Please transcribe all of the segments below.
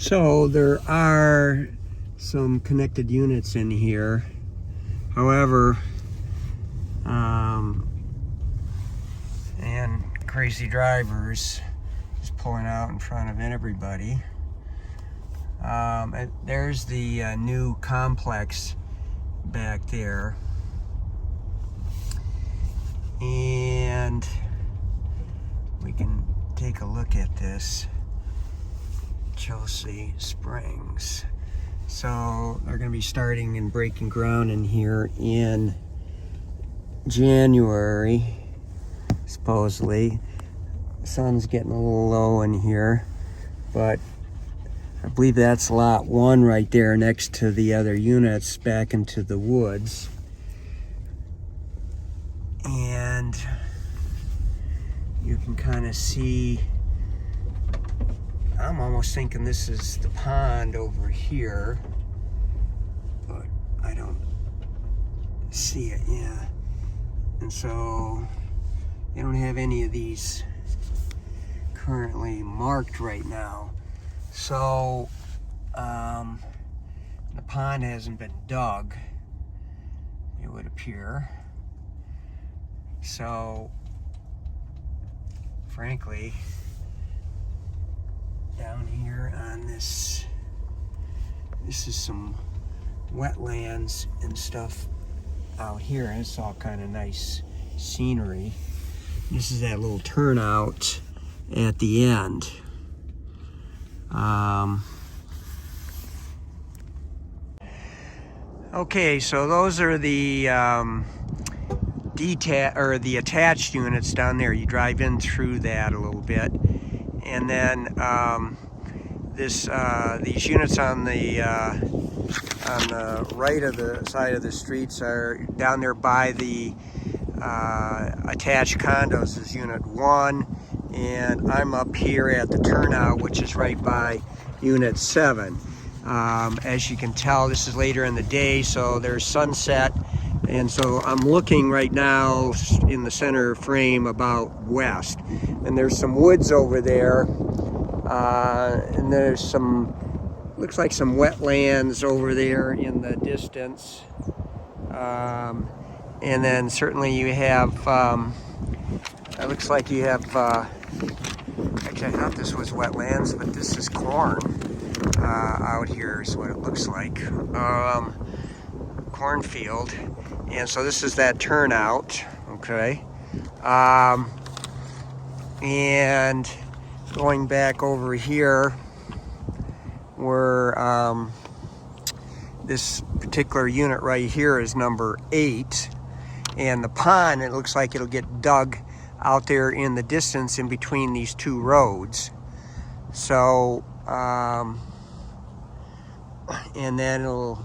So there are some connected units in here. However, and crazy drivers just pulling out in front of everybody. There's the new complex back there. And we can take a look at this. Chelsea Springs. So they're going to be starting and breaking ground in here in January, supposedly. The sun's getting a little low in here, but I believe that's lot 1 right there next to the other units back into the woods. And you can kind of see, I'm almost thinking this is the pond over here, but I don't see it, yeah. And so they don't have any of these currently marked right now. So the pond hasn't been dug, it would appear. So frankly, down here on this is some wetlands and stuff out here, and it's all kind of nice scenery. This is that little turnout at the end. Okay, so those are the the attached units down there. You drive in through that a little bit, and then these units on the right of the side of the streets are down there by the attached condos is unit 1, and I'm up here at the turnout, which is right by unit 7. As you can tell, this is later in the day, so there's sunset, and so I'm looking right now in the center frame about west, and there's some woods over there, and there's some, looks like some wetlands over there in the distance, and then certainly you have, it looks like you have, actually I thought this was wetlands, but this is corn. Out here is what it looks like, cornfield, and so this is that turnout, okay, and going back over here where this particular unit right here is number 8, and the pond, it looks like it'll get dug out there in the distance in between these 2 roads. So and then it'll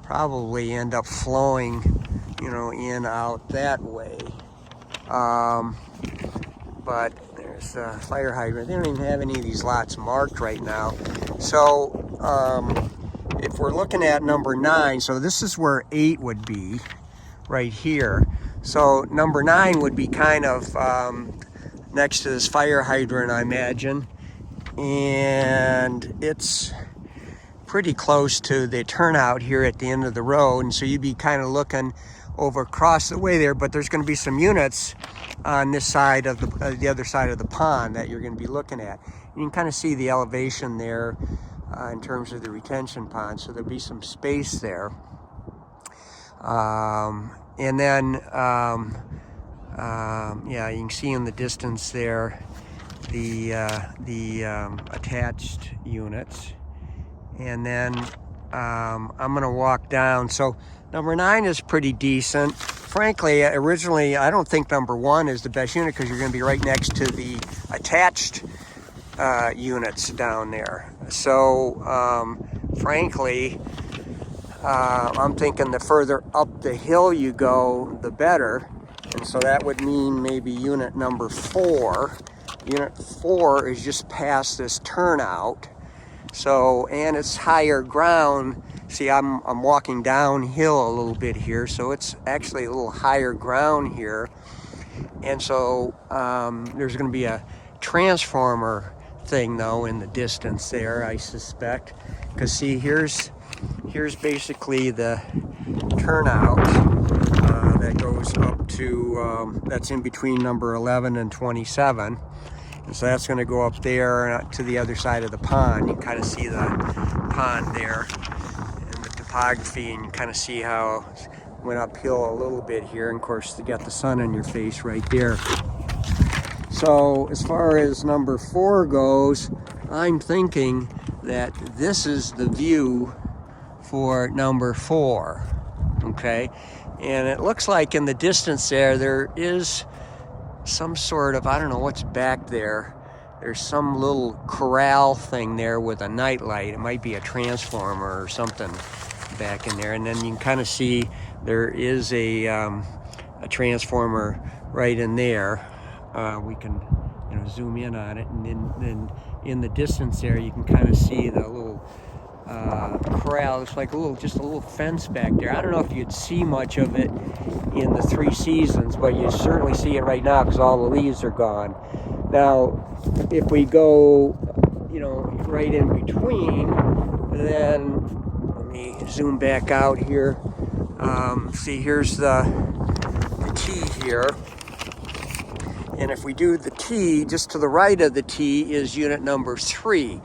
probably end up flowing, you know, in out that way. But there's a fire hydrant. They don't even have any of these lots marked right now. So if we're looking at number 9, so this is where 8 would be, right here. So number 9 would be kind of next to this fire hydrant, I imagine. And it's pretty close to the turnout here at the end of the road, and so you'd be kind of looking over across the way there, but there's going to be some units on this side of the other side of the pond that you're going to be looking at. You can kind of see the elevation there in terms of the retention pond, so there'll be some space there. And then yeah, you can see in the distance there the attached units. And then I'm going to walk down. So number 9 is pretty decent. Frankly, originally, I don't think number 1 is the best unit because you're going to be right next to the attached units down there. So frankly, I'm thinking the further up the hill you go, the better. And so that would mean maybe unit number 4. Unit 4 is just past this turnout. So, and it's higher ground. See, I'm walking downhill a little bit here, so it's actually a little higher ground here. And so there's going to be a transformer thing though in the distance there, I suspect, because see, here's basically the turnout that goes up to that's in between number 11 and 27, and so that's going to go up there to the other side of the pond. You can kind of see the pond there and the topography, and you kind of see how it went uphill a little bit here, and of course you got the sun in your face right there. So as far as number 4 goes, I'm thinking that this is the view for number 4, okay? And it looks like in the distance there is some sort of, I don't know what's back there. There's some little corral thing there with a night light. It might be a transformer or something back in there. And then you can kind of see there is a transformer right in there. We can, zoom in on it, and then in the distance there, you can kind of see the little corral. It's like just a little fence back there. I don't know if you'd see much of it in the 3 seasons, but you certainly see it right now because all the leaves are gone. Now, if we go, right in between, then let me zoom back out here. See, here's the T here. And if we do the T, just to the right of the T is unit number 3.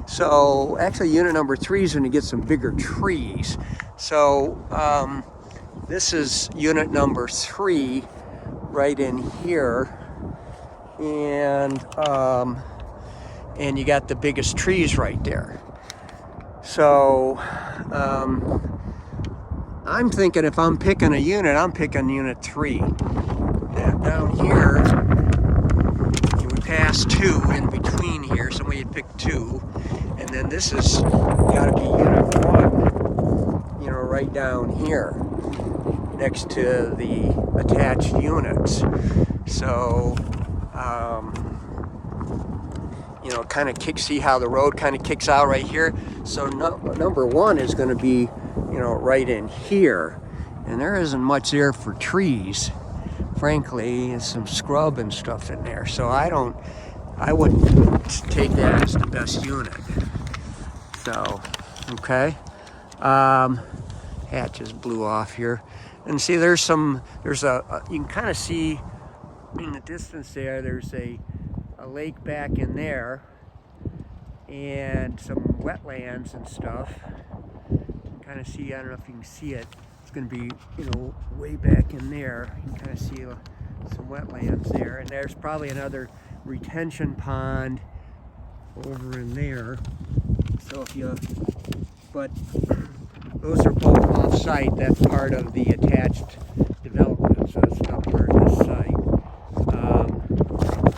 So actually unit number 3 is going to get some bigger trees. So this is unit number 3 right in here. And you got the biggest trees right there. So I'm thinking if I'm picking a unit, I'm picking unit 3. Down here, pass 2 in between here, somebody had picked 2, and then this is got to be unit 1, right down here next to the attached units. So kind of see how the road kind of kicks out right here. So number 1 is going to be right in here, and there isn't much there for trees. Frankly, some scrub and stuff in there. So I wouldn't take that as the best unit. So, okay. Hat just blew off here. And see, there's a, you can kind of see in the distance there's a lake back in there and some wetlands and stuff. You can kind of see, I don't know if you can see it. It's going to be, way back in there. You can kind of see some wetlands there, and there's probably another retention pond over in there. So but those are both off-site. That's part of the attached development, so that's not part of this site. I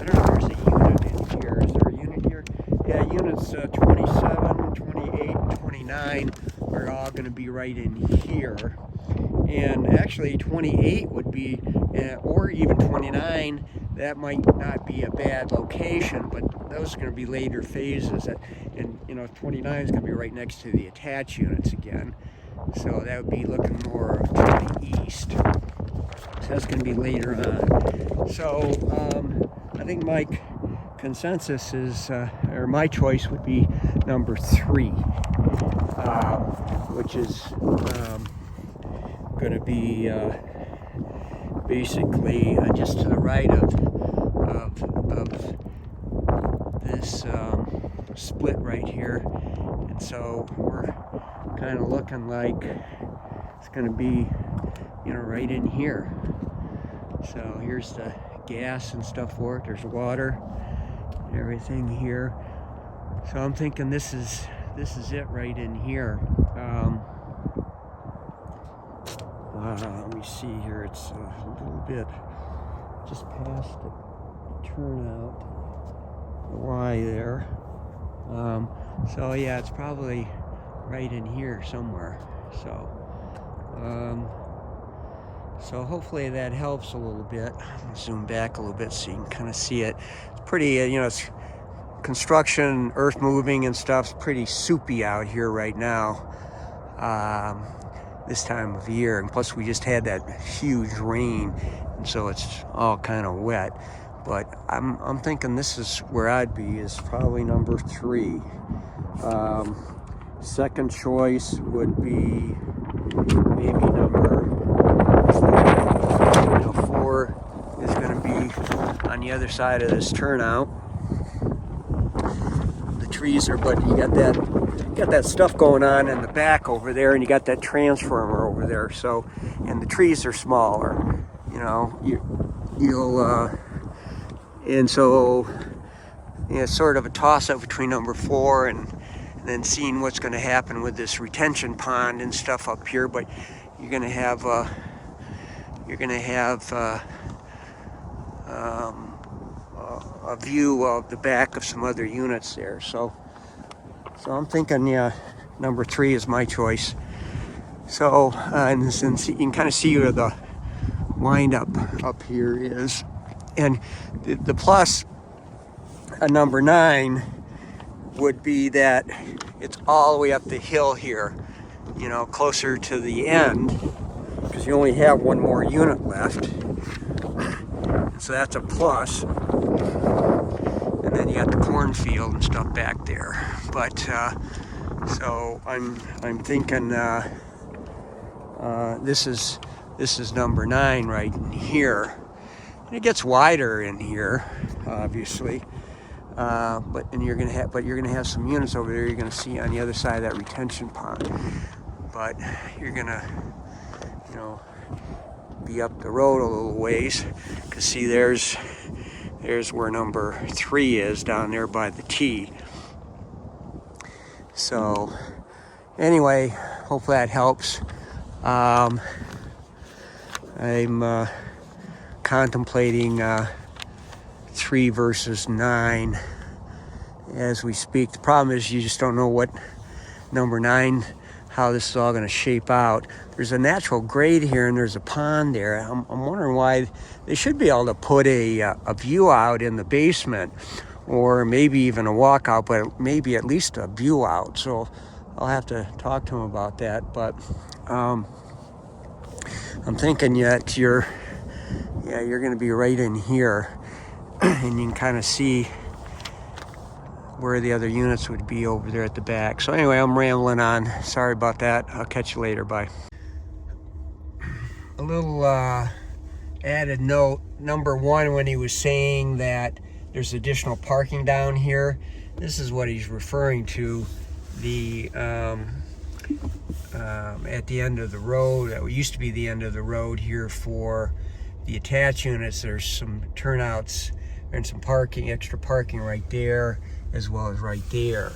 don't know if there's a unit in here. Is there a unit here? Yeah, units 27, 28, and 29 are all going to be right in here. And actually 28 would be, or even 29, that might not be a bad location, but those are going to be later phases. And 29 is going to be right next to the attached units again. So that would be looking more to the east. So that's going to be later on. So I think my consensus is, or my choice would be number 3, which is going to be basically just to the right of this split right here, and so we're kind of looking like it's going to be right in here. So here's the gas and stuff for it. There's water and everything here. So I'm thinking this is it right in here. Let me see here, it's a little bit just past the turnout, the Y there. So yeah, it's probably right in here somewhere. So hopefully that helps a little bit. I'll zoom back a little bit so you can kind of see it. It's pretty, it's construction, earth moving and stuff's pretty soupy out here right now. This time of year, and plus we just had that huge rain, and so it's all kind of wet. but I'm thinking this is where I'd be, is probably number 3. Second choice would be maybe number 4 is going to be on the other side of this turnout. The trees are, but you got that stuff going on in the back over there, and you got that transformer over there. So, and the trees are smaller, you know. And so, it's sort of a toss-up between number 4 and then seeing what's going to happen with this retention pond and stuff up here. But you're going to have a view of the back of some other units there. So I'm thinking, yeah, number 3 is my choice. So, and since you can kind of see where the windup up here is, and the plus number 9 would be that it's all the way up the hill here, you know, closer to the end, because you only have one more unit left. So that's a plus. And then you got the cornfield and stuff back there. But so I'm thinking this is number 9 right in here. And it gets wider in here, obviously. But you're gonna have some units over there you're gonna see on the other side of that retention pond. But you're gonna, you know, be up the road a little ways, because see, there's where number 3 is, down there by the T. So anyway, hopefully that helps. I'm contemplating 3 versus 9 as we speak. The problem is you just don't know what number 9, how this is all going to shape out. There's a natural grade here and there's a pond there. I'm wondering why they should be able to put a view out in the basement, or maybe even a walkout, but maybe at least a view out. So I'll have to talk to him about that. But I'm thinking yet you're going to be right in here, and you can kind of see where the other units would be over there at the back. So anyway, I'm rambling on. Sorry about that. I'll catch you later. Bye. A little added note. Number 1, when he was saying that there's additional parking down here, this is what he's referring to. The at the end of the road, that used to be the end of the road here for the attached units, there's some turnouts and some parking, extra parking right there, as well as right there.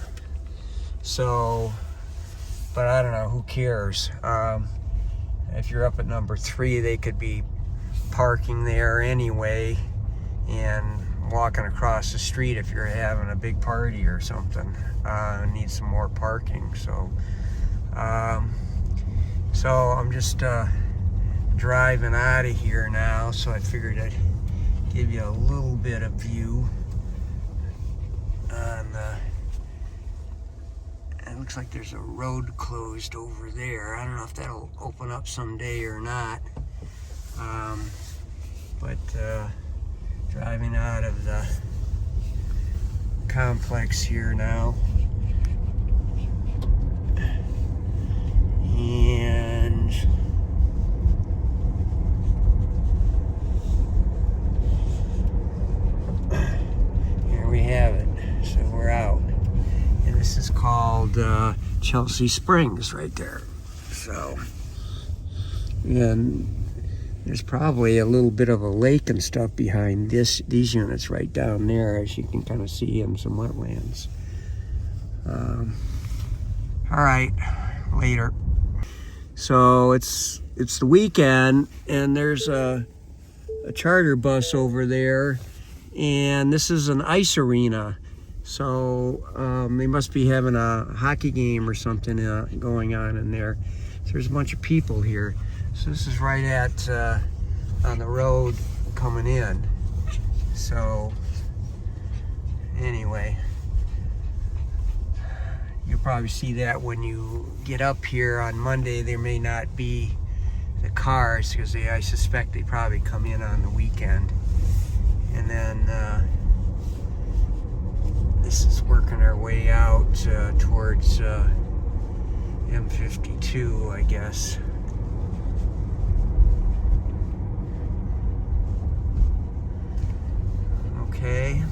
So, but I don't know, who cares? If you're up at number 3, they could be parking there anyway and walking across the street if you're having a big party or something. Need some more parking. So I'm just driving out of here now, so I figured I'd give you a little bit of view on it looks like there's a road closed over there. I don't know if that'll open up someday or not. But driving out of the complex here now. And here we have it. So we're out. And this is called Chelsea Springs right there. So, and there's probably a little bit of a lake and stuff behind these units right down there, as you can kind of see in some wetlands. All right, later. So it's the weekend, and there's a charter bus over there, and this is an ice arena. So they must be having a hockey game or something going on in there. So there's a bunch of people here. So this is right at on the road coming in. So anyway, you'll probably see that when you get up here on Monday. There may not be the cars, because I suspect they probably come in on the weekend. And then this is working our way out towards M52, I guess. Okay.